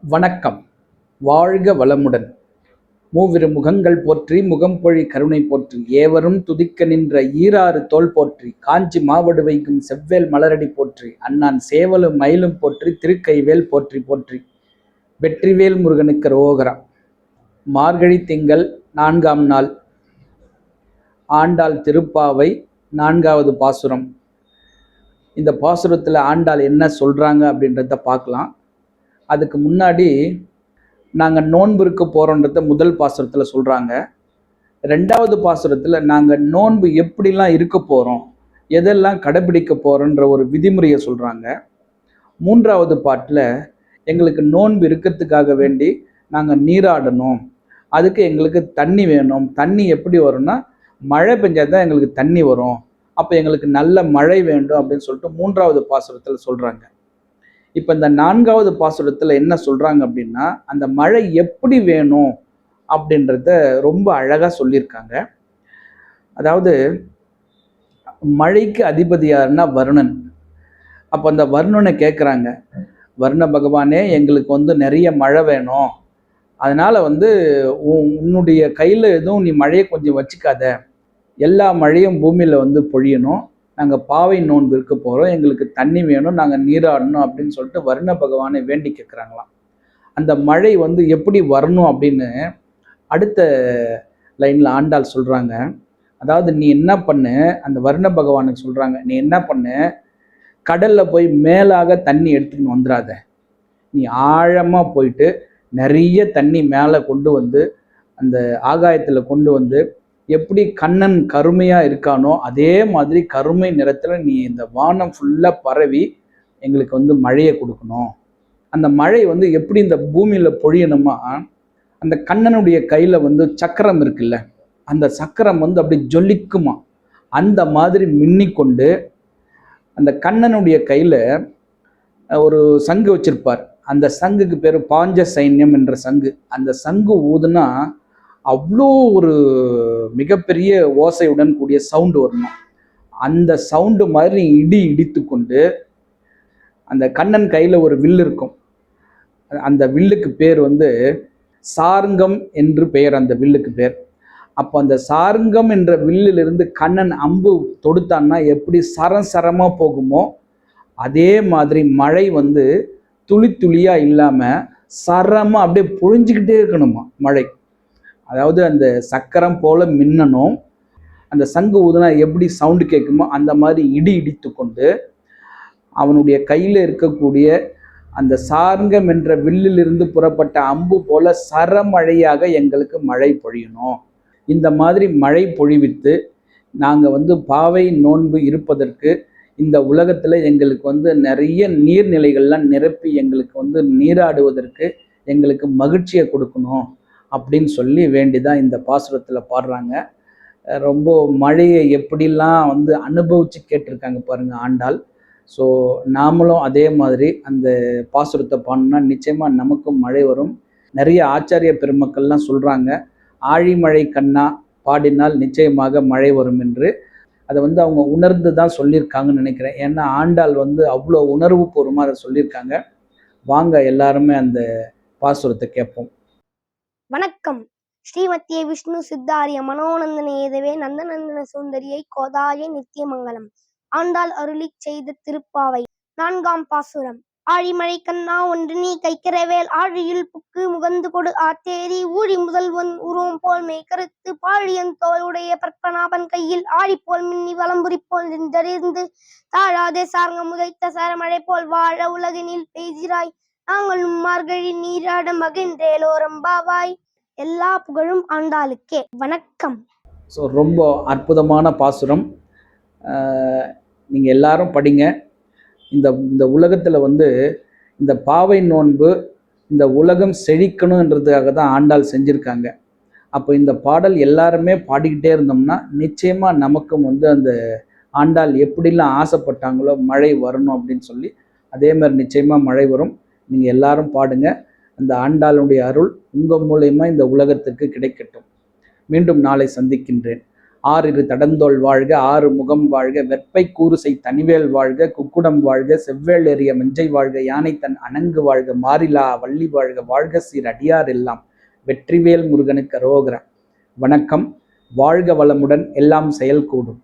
வணக்கம். வாழ்க வளமுடன். மூவிரு முகங்கள் போற்றி முகம்பொழி கருணை போற்றி ஏவரும் துதிக்க நின்ற ஈராறு தோல் போற்றி காஞ்சி மாவடு வைக்கும் செவ்வேல் மலரடி போற்றி அண்ணான் சேவலும் மயிலும் போற்றி திருக்கைவேல் போற்றி போற்றி வெற்றிவேல் முருகனுக்கு ரோகரா. மார்கழி திங்கள் 4ஆம் நாள், ஆண்டாள் திருப்பாவை 4வது பாசுரம். இந்த பாசுரத்தில் ஆண்டாள் என்ன சொல்கிறாங்க அப்படின்றத பார்க்கலாம். அதுக்கு முன்னாடி நாங்கள் நோன்பு இருக்க போகிறோன்றத முதல் பாசுரத்தில் சொல்கிறாங்க. 2வது பாசுரத்தில் நாங்கள் நோன்பு எப்படிலாம் இருக்க போகிறோம், எதெல்லாம் கடைபிடிக்க போகிறோன்ற ஒரு விதிமுறையை சொல்கிறாங்க. 3வது பாட்டில் எங்களுக்கு நோன்பு இருக்கிறதுக்காக வேண்டி நாங்கள் நீராடணும், அதுக்கு எங்களுக்கு தண்ணி வேணும். தண்ணி எப்படி வரும்னா, மழை பெஞ்சால் தான் எங்களுக்கு தண்ணி வரும், அப்போ எங்களுக்கு நல்ல மழை வேண்டும் அப்படின்னு சொல்லிட்டு 3வது பாசுரத்தில் சொல்கிறாங்க. இப்போ இந்த 4வது பாசுரத்தில் என்ன சொல்கிறாங்க அப்படின்னா, அந்த மழை எப்படி வேணும் அப்படின்றத ரொம்ப அழகாக சொல்லியிருக்காங்க. அதாவது மழைக்கு அதிபதி யாருன்னா வருணன். அப்போ அந்த வருணனை கேட்குறாங்க, வருண பகவானே எங்களுக்கு நிறைய மழை வேணும், அதனால் உன்னுடைய கையில் எதுவும் நீ மழையை கொஞ்சம் வச்சுக்காத, எல்லா மழையும் பூமியில் பொழியணும், நாங்கள் பாவை நோன்பு இருக்க போகிறோம், எங்களுக்கு தண்ணி வேணும், நாங்கள் நீராடணும் அப்படின்னு சொல்லிட்டு வருண பகவானை வேண்டி கேட்குறாங்களாம். அந்த மழை எப்படி வரணும் அப்படின்னு அடுத்த லைனில் ஆண்டாள் சொல்கிறாங்க. அதாவது நீ என்ன பண்ணு, அந்த வருண பகவானுக்கு சொல்கிறாங்க, நீ என்ன பண்ணு, கடலில் போய் மேலாக தண்ணி எடுத்துக்கின்னு வந்துடாத, நீ ஆழமாக போயிட்டு நிறைய தண்ணி மேலே கொண்டு அந்த ஆகாயத்தில் கொண்டு எப்படி கண்ணன் கருமையாக இருக்கானோ அதே மாதிரி கருமை நிறத்தில் நீ இந்த வானம் ஃபுல்லாக பரவி எங்களுக்கு மழையை கொடுக்கணும். அந்த மழை எப்படி இந்த பூமியில் பொழியணுமா, அந்த கண்ணனுடைய கையில் சக்கரம் இருக்குல்ல, அந்த சக்கரம் அப்படி ஜொலிக்குமா, அந்த மாதிரி மின்னிக்கொண்டு அந்த கண்ணனுடைய கையில் ஒரு சங்கு வச்சிருப்பார். அந்த சங்குக்கு பேர் பாஞ்ச சைன்யம் என்ற சங்கு. அந்த சங்கு ஊதுனா அவ்வளோ ஒரு மிகப்பெரிய ஓசையுடன் கூடிய சவுண்டு வரணும். அந்த சவுண்டு மாதிரி இடி இடித்து கொண்டு அந்த கண்ணன் கையில் ஒரு வில் இருக்கும். அந்த வில்லுக்கு பேர் சார்ங்கம் என்று பெயர், அந்த வில்லுக்கு பேர். அப்போ அந்த சார்ங்கம் என்ற வில்லிலிருந்து கண்ணன் அம்பு தொடுத்தான்னா எப்படி சரசரமாக போகுமோ அதே மாதிரி மழை துளி துளியாக இல்லாமல் சரமாக அப்படியே பொழிஞ்சிக்கிட்டே இருக்கணுமா மழை. அதாவது அந்த சக்கரம் போல மின்னணும், அந்த சங்கு ஊதுனா எப்படி சவுண்டு கேட்குமோ அந்த மாதிரி இடி இடித்து கொண்டு அவனுடைய கையில் இருக்கக்கூடிய அந்த சார்ங்கம் என்ற வில்லிலிருந்து புறப்பட்ட அம்பு போல சரமழையாக எங்களுக்கு மழை பொழியணும். இந்த மாதிரி மழை பொழிவித்து நாங்கள் பாவை நோன்பு இருப்பதற்கு இந்த உலகத்தில் எங்களுக்கு நிறைய நீர்நிலைகள்லாம் நிரப்பி எங்களுக்கு நீராடுவதற்கு எங்களுக்கு மகிழ்ச்சியை கொடுக்கணும் அப்படின்னு சொல்லி வேண்டிதான் இந்த பாசுரத்தில் பாடுறாங்க. ரொம்ப மழையை எப்படிலாம் அனுபவித்து கேட்டிருக்காங்க பாருங்கள் ஆண்டாள். ஸோ நாமளும் அதே மாதிரி அந்த பாசுரத்தை பாடணும்னா நிச்சயமாக நமக்கும் மழை வரும். நிறைய ஆச்சாரிய பெருமக்கள்லாம் சொல்கிறாங்க, ஆழிமழை கண்ணா பாடினால் நிச்சயமாக மழை வரும் என்று. அதை அவங்க உணர்ந்து தான் சொல்லியிருக்காங்கன்னு நினைக்கிறேன். ஏன்னா ஆண்டாள் அவ்வளோ உணர்வு பூர்வமாக அதை சொல்லியிருக்காங்க. வாங்க எல்லாருமே அந்த பாசுரத்தை கேட்போம். வணக்கம். ஸ்ரீமத்திய விஷ்ணு சித்தாரிய மனோநந்தன ஏதவே நந்தநந்தன சுந்தரியை கோதாய நித்தியமங்கலம். ஆண்டாள் அருளி செய்த திருப்பாவை 4ஆம் பாசுரம். ஆழிமழை கண்ணா ஒன்று நீ கைக்கரவேல் ஆழியில் புக்கு முகந்து கொடு ஆத்தேரி ஊழி முதல்வன் உருவம் போல் மேய்கருத்து பாழியன் தோளுடைய பற்பனாபன் கையில் ஆழி போல் மின்னி வலம்புரி போல் நின்றறிந்து தாழாதே சார்ங்க முதைத்த சரமழை போல் வாழ உலகினில் பெய்திராய் நாங்களும் மார்கழி நீராட மகிழ்ந்தேலோரம்பாவாய். எல்லா புகழும் ஆண்டாளுக்கே. வணக்கம். ஸோ ரொம்ப அற்புதமான பாசுரம். நீங்கள் எல்லாரும் படிங்க. இந்த உலகத்தில் இந்த பாவை நோன்பு இந்த உலகம் செழிக்கணுன்றதுக்காக தான் ஆண்டாள் செஞ்சுருக்காங்க. அப்போ இந்த பாடல் எல்லாருமே பாடிக்கிட்டே இருந்தோம்னா நிச்சயமாக நமக்கும் அந்த ஆண்டாள் எப்படிலாம் ஆசைப்பட்டாங்களோ மழை வரணும் அப்படின்னு சொல்லி அதே மாதிரி நிச்சயமாக மழை வரும். நீங்கள் எல்லாரும் பாடுங்க. அந்த ஆண்டாளுடைய அருள் உங்கள் மூலயமா இந்த உலகத்திற்கு கிடைக்கட்டும். மீண்டும் நாளை சந்திக்கின்றேன். ஆறிரு தடந்தோள் வாழ்க, ஆறு முகம் வாழ்க, வெப்பை கூறுசை தனிவேல் வாழ்க, குக்குடம் வாழ்க, செவ்வேள் எறிய மெஞ்சை வாழ்க, யானை தன் அணங்கு வாழ்க, மாறிலா வள்ளி வாழ்க, வாழ்க சீர் அடியார் எல்லாம், வெற்றிவேல் முருகனுக்கு அரோகரா. வணக்கம். வாழ்க வளமுடன். எல்லாம் செயல் கூடும்.